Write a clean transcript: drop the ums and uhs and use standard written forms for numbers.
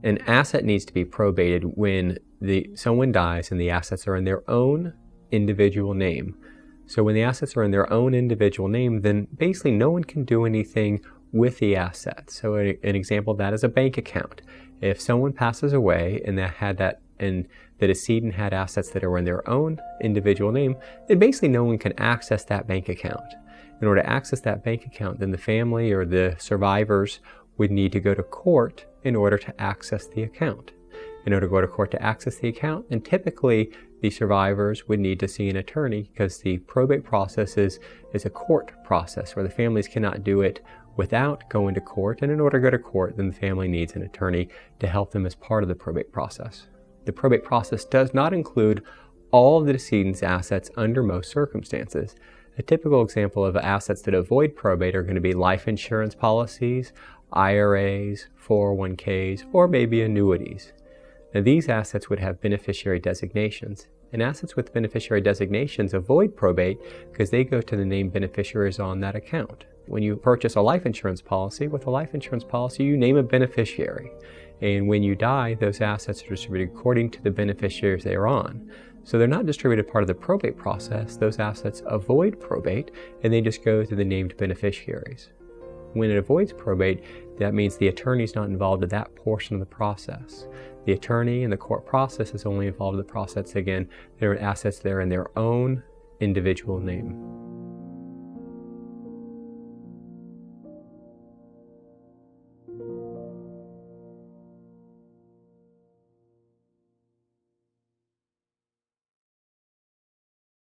An asset needs to be probated when someone dies and the assets are in their own individual name. So when the assets are in their own individual name, then basically no one can do anything with the assets. So an example of that is a bank account. If someone passes away and the decedent had assets that are in their own individual name, then basically no one can access that bank account. In order to access that bank account, then the family or the survivors would need to go to court in order to access the account. In order to go to court to access the account, and typically the survivors would need to see an attorney because the probate process is a court process where the families cannot do it without going to court. And in order to go to court, then the family needs an attorney to help them as part of the probate process. The probate process does not include all of the decedent's assets under most circumstances. A typical example of assets that avoid probate are going to be life insurance policies, IRAs, 401ks, or maybe annuities. Now, these assets would have beneficiary designations, and assets with beneficiary designations avoid probate because they go to the named beneficiaries on that account. When you purchase a life insurance policy, with a life insurance policy, you name a beneficiary. And when you die, those assets are distributed according to the beneficiaries they are on. So they're not distributed part of the probate process. Those assets avoid probate, and they just go to the named beneficiaries. When it avoids probate, that means the attorney is not involved in that portion of the process. The attorney in the court process is only involved in the process, again, there are assets there in their own individual name.